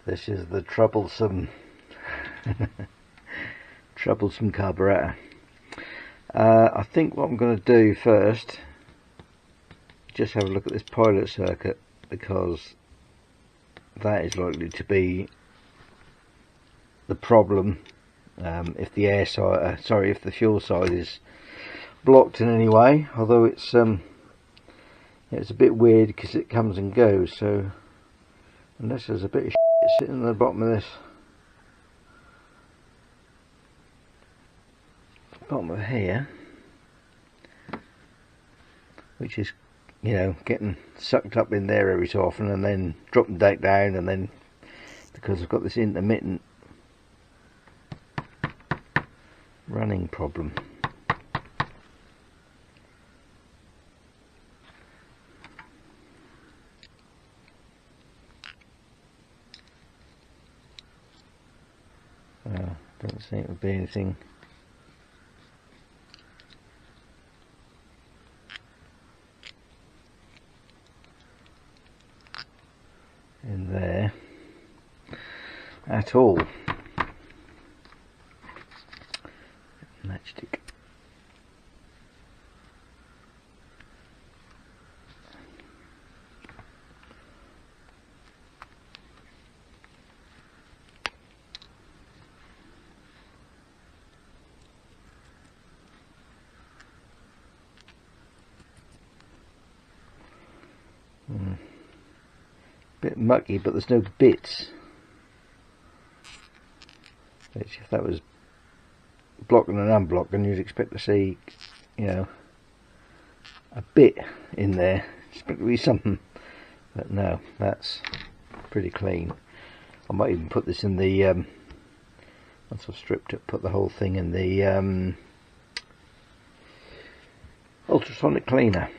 This is the troublesome troublesome carburetor. I think what I'm going to do first, just have a look at this pilot circuit, because that is likely to be the problem. If the air side, if the fuel side is blocked in any way. Although it's a bit weird because it comes and goes. So unless there's a bit of shit sitting at the bottom of this, bottom of here, which is, you know, getting sucked up in there every so often and then dropping back down, and then because I've got this intermittent running problem. Doesn't seem to be anything in there at all. Matchstick. Bit mucky, but there's no bits. Which, if that was blocking and unblocking, you'd expect to see, you know, a bit in there. Expect to be something, but no, that's pretty clean. I might even put this in the once I've stripped it, put the whole thing in the ultrasonic cleaner.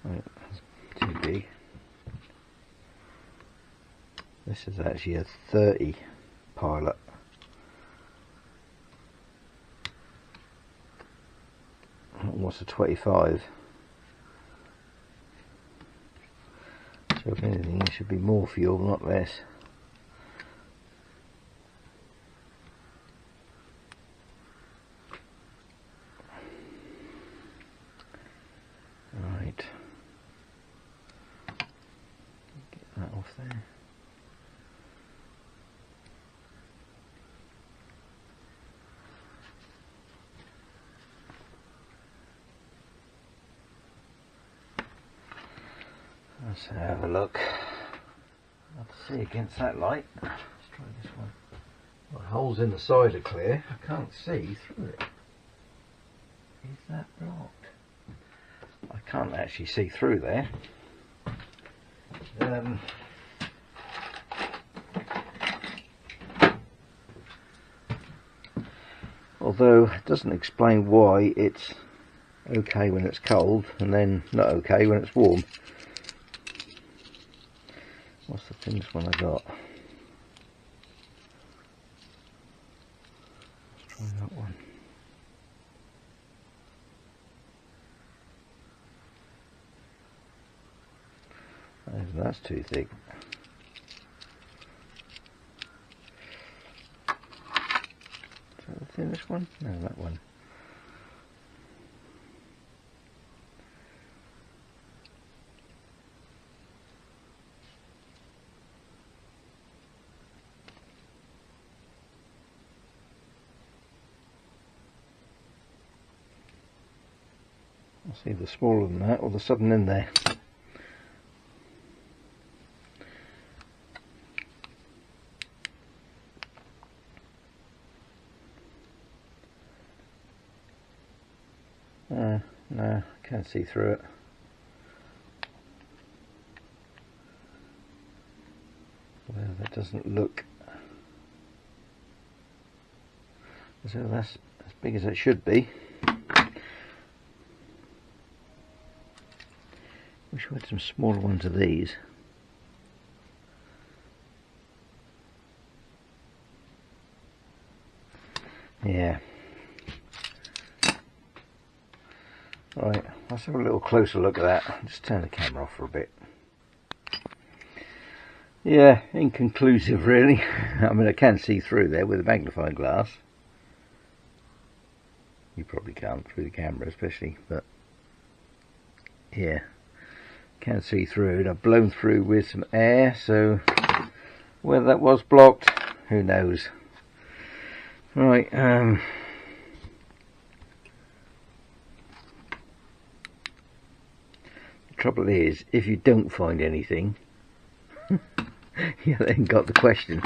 Right, that's too big. This is actually a 30 pilot. What's a 25? So if anything, there should be more fuel, not less. Right. Get that off there. Let's have a look. I'll have to see against that light. Let's try this one. Well, the holes in the side are clear. I can't see through it. Is that blocked? I can't actually see through there. Although it doesn't explain why it's okay when it's cold and then not okay when it's warm. What's the thinnest one I got? Let's try that one. Oh, that's too thick. Is that the thinnest one? No, that one. It's either smaller than that or there's something in there. No, I can't see through it. Well, that doesn't look as though that's as big as it should be. Wish we had some smaller ones of these. Yeah. Right, let's have a little closer look at that. Just turn the camera off for a bit. Yeah, inconclusive really. I mean, I can see through there with a magnifying glass. You probably can't through the camera especially, but yeah, can see through it. I've blown through with some air, so whether that was blocked, who knows. Right, the trouble is, if you don't find anything, you then got the question,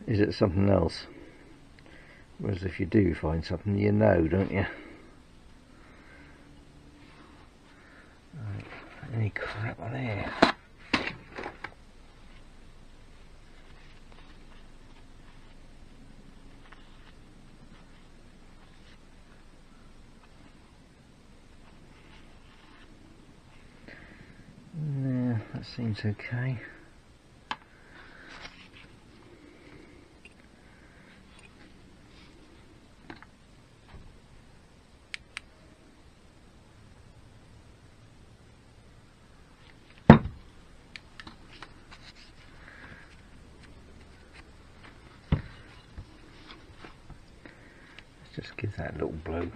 is it something else? Whereas if you do find something, you know, don't you? Right, any crap on there? No, that seems okay. Just give that a little blow.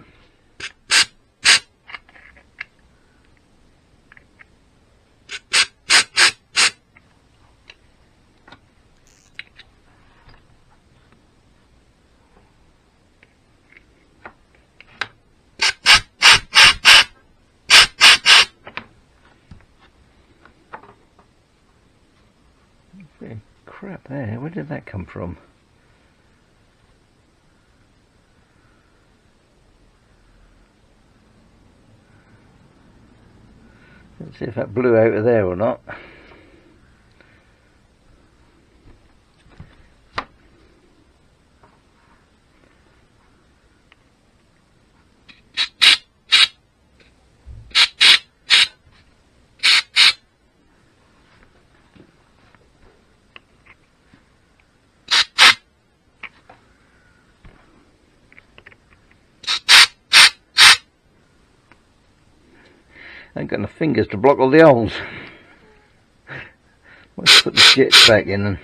Crap there, where did that come from? Let's see if that blew out of there or not. I ain't got enough fingers to block all the holes. Let's put the jets back in and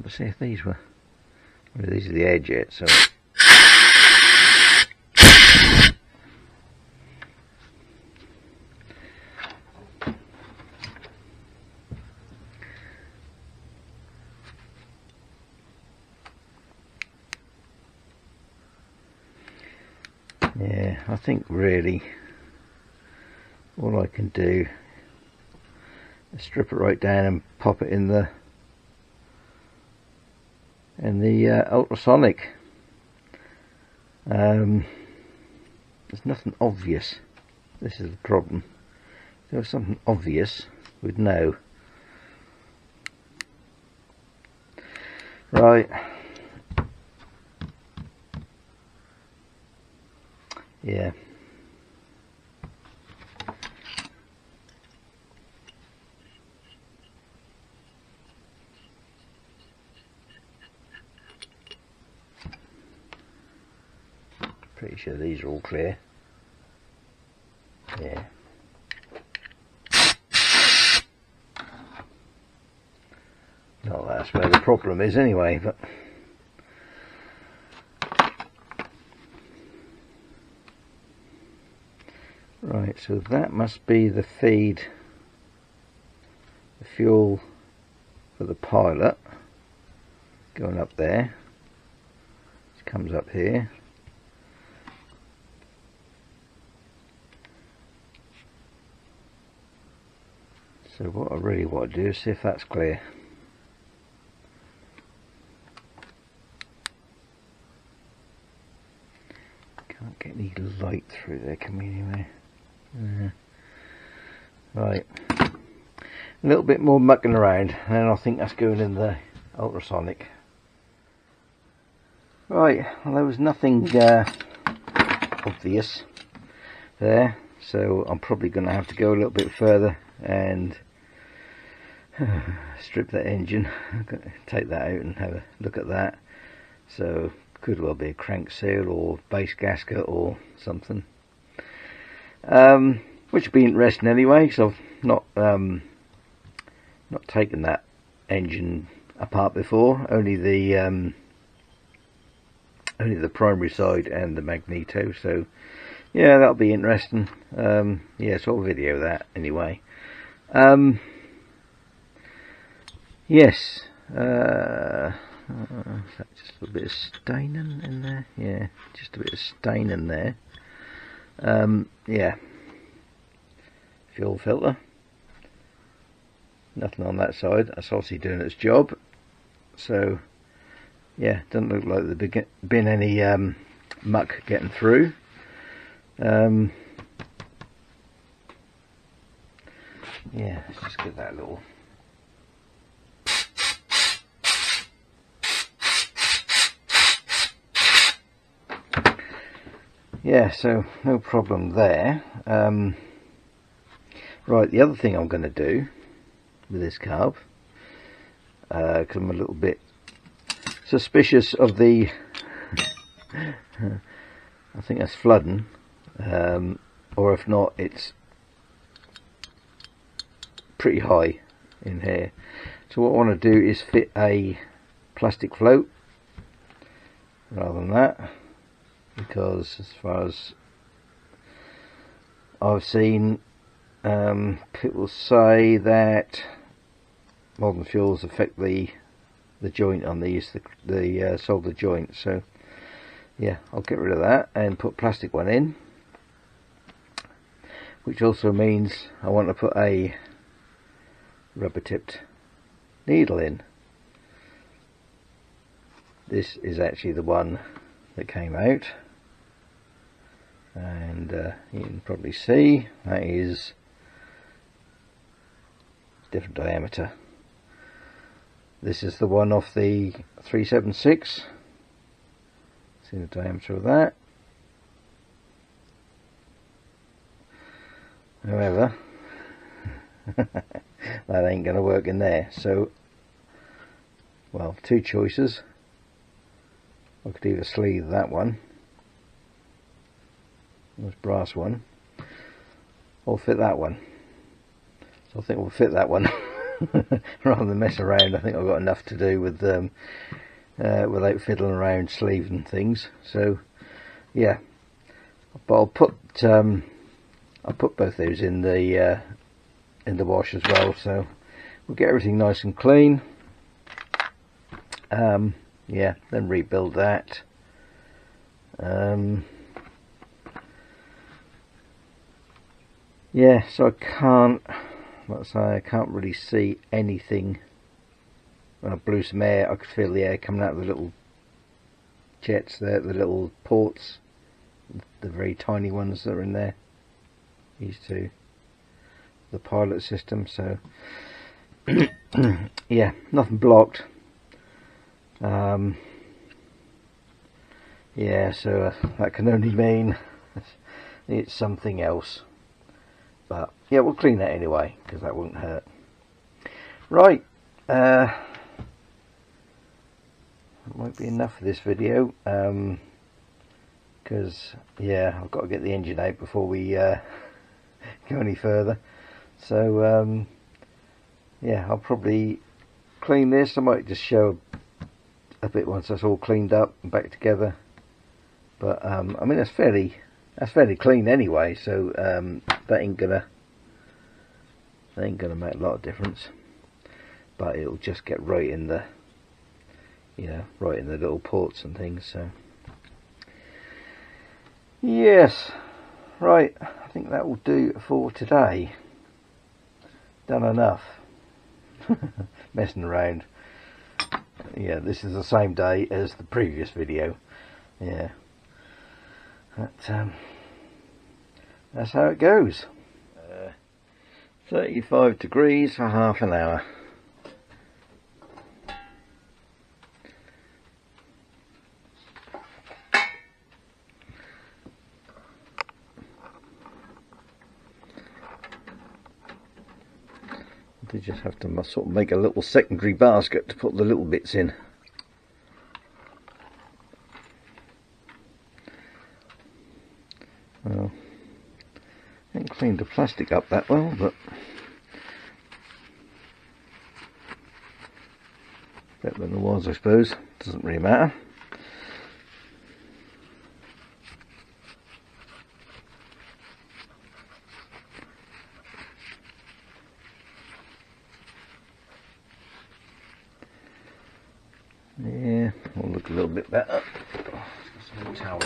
let's see if these were. Well, these are the air jets, so. Yeah, I think really all I can do is strip it right down and pop it in the ultrasonic. There's nothing obvious. This is the problem. If there was something obvious, we'd know. Right. Yeah. Pretty sure these are all clear. Yeah. Well, that's where the problem is anyway, but right, so that must be the feed, the fuel for the pilot going up there. It comes up here. So what I really want to do is see if that's clear. Can't get any light through there, can we, anyway? Right. A little bit more mucking around, and I think that's going in the ultrasonic. Right, well, there was nothing obvious there, so I'm probably going to have to go a little bit further and strip that engine. I'm going to take that out and have a look at that. So could well be a crank seal or base gasket or something. Well, which will be interesting anyway, because I've not taken that engine apart before, only the primary side and the magneto. So yeah, that'll be interesting. Yeah, so I'll video that anyway. Yes, is that just a bit of staining in there? Yeah, just a bit of staining there. Yeah, fuel filter, nothing on that side. That's obviously doing its job. So yeah, doesn't look like there's been any muck getting through. Yeah, let's just give that a little. Yeah, so no problem there. Right, the other thing I'm going to do with this carb, because I'm a little bit suspicious of the, I think that's flooding, or if not, it's pretty high in here. So what I want to do is fit a plastic float rather than that, because as far as I've seen, people say that modern fuels affect the joint on these, the solder joint. So yeah, I'll get rid of that and put plastic one in, which also means I want to put a rubber tipped needle in. This is actually the one that came out, and you can probably see that is different diameter. This is the one off the 376. See the diameter of that. However, that ain't going to work in there. So, well, two choices. I could either sleeve that one, this brass one, or fit that one. So I think we'll fit that one rather than mess around. I think I've got enough to do with without fiddling around sleeving things. So yeah, but I'll put both those in the wash as well. So we'll get everything nice and clean. Yeah, then rebuild that. Yeah, so I can't, let's say, I can't really see anything. When I blew some air, I could feel the air coming out of the little jets there, the little ports, the very tiny ones that are in there. These two, the pilot system. So yeah, nothing blocked. Yeah, so that can only mean it's something else. But yeah, we'll clean that anyway, because that won't hurt. Right, it won't be enough for this video, because yeah, I've got to get the engine out before we go any further. So yeah, I'll probably clean this. I might just show a bit once that's all cleaned up and back together. But I mean, that's fairly clean anyway, so that ain't gonna make a lot of difference. But it'll just get right in the, you know, right in the little ports and things. So yes, right, I think that will do for today. Done enough messing around. Yeah, this is the same day as the previous video. Yeah, but that's how it goes. 35 degrees for half an hour. They just have to sort of make a little secondary basket to put the little bits in. Well, cleaned the plastic up that well, but better than it was, I suppose. Doesn't really matter. Yeah, will look a little bit better. Some more towel.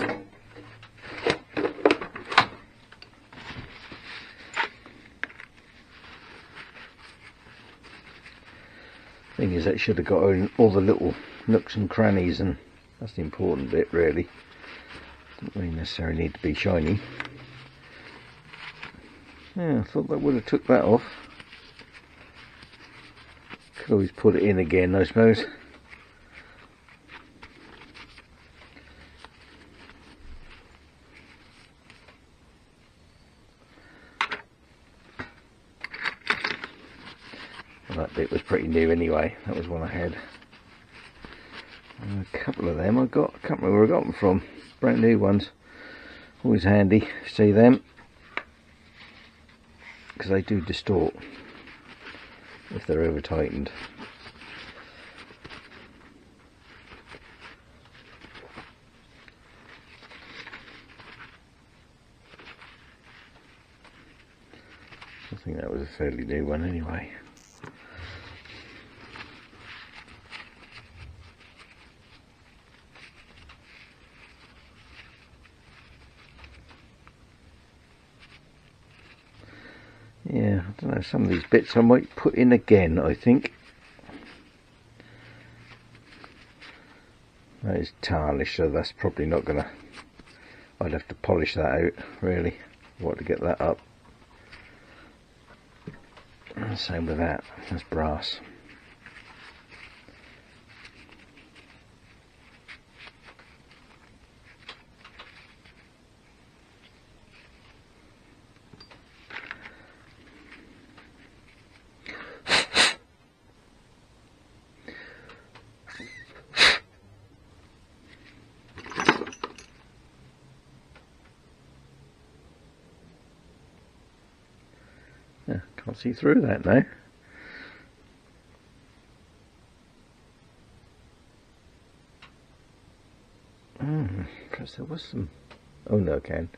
Thing is, that should have got all the little nooks and crannies, and that's the important bit, really. Doesn't really necessarily need to be shiny. Yeah, I thought that would have took that off. Could always put it in again, I suppose. Well, that bit was pretty new anyway. That was one I had. And a couple of them I got. I can't remember where I got them from. Brand new ones. Always handy to see them, because they do distort if they're over tightened. I think that was a fairly new one anyway. Yeah, I don't know, some of these bits I might put in again, I think. That is tarnished, so that's probably not gonna... I'd have to polish that out, really, what to get that up. And same with that, that's brass. Yeah, can't see through that now. Perhaps there was some... Oh no, I can.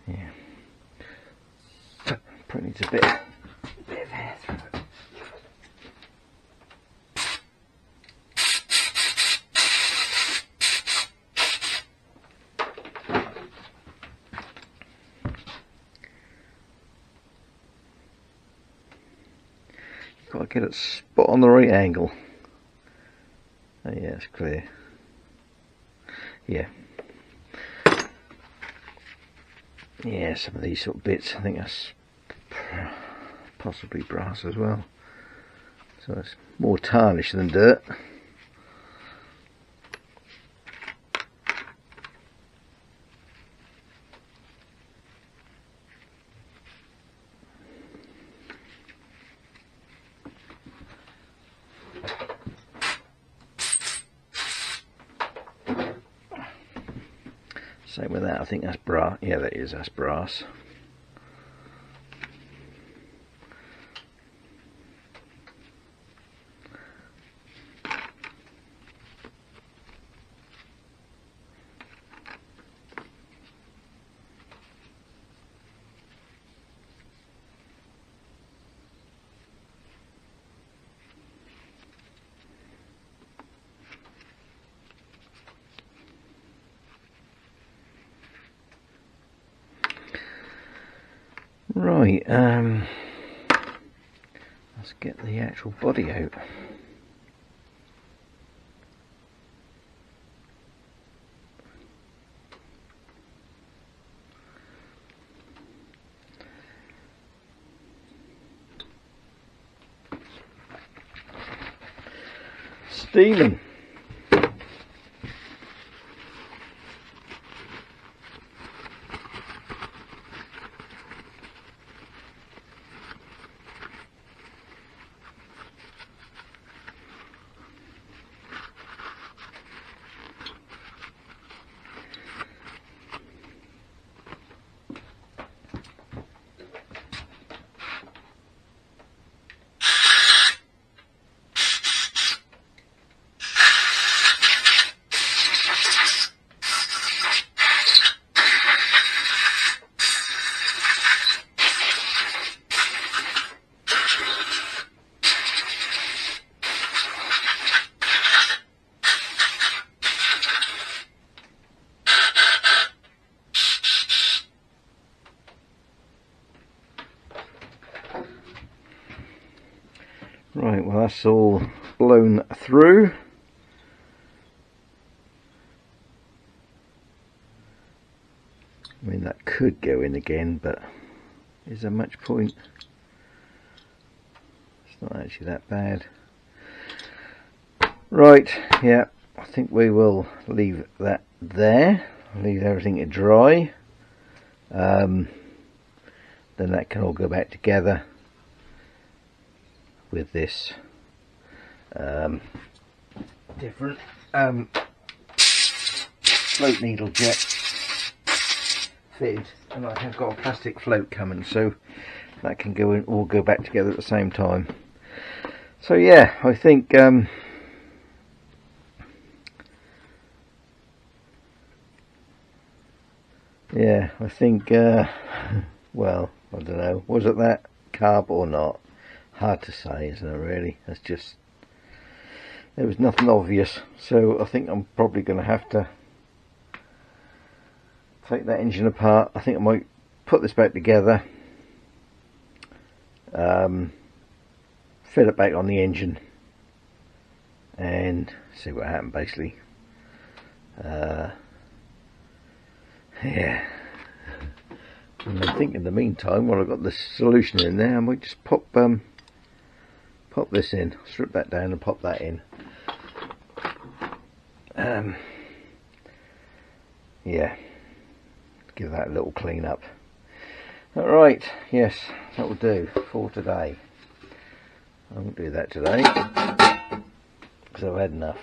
Yeah. Probably needs a bit of hair through it. Got to get it spot on the right angle. Oh yeah, it's clear. Yeah. Yeah, some of these sort of bits, I think that's possibly brass as well. So it's more tarnish than dirt. Same with that, I think that's brass. Yeah, that's brass. Right, let's get the actual body out. Steaming. Right, well that's all blown through. I mean, that could go in again, but is there much point? It's not actually that bad. Right, yeah, I think we will leave that there. Leave everything to dry. Then that can all go back together with this different float needle jet fitted, and I have got a plastic float coming, so that can go in, all go back together at the same time. So yeah, I think yeah, I think well, I don't know, was it that carb or not? Hard to say, isn't it, really? That's just, there was nothing obvious, so I think I'm probably going to have to take that engine apart. I think I might put this back together, fit it back on the engine, and see what happened, basically. Yeah, and I think in the meantime, while I've got the solution in there, I might just pop this in, strip that down and pop that in. Yeah, give that a little clean up. Alright, yes, that will do for today. I won't do that today because I've had enough.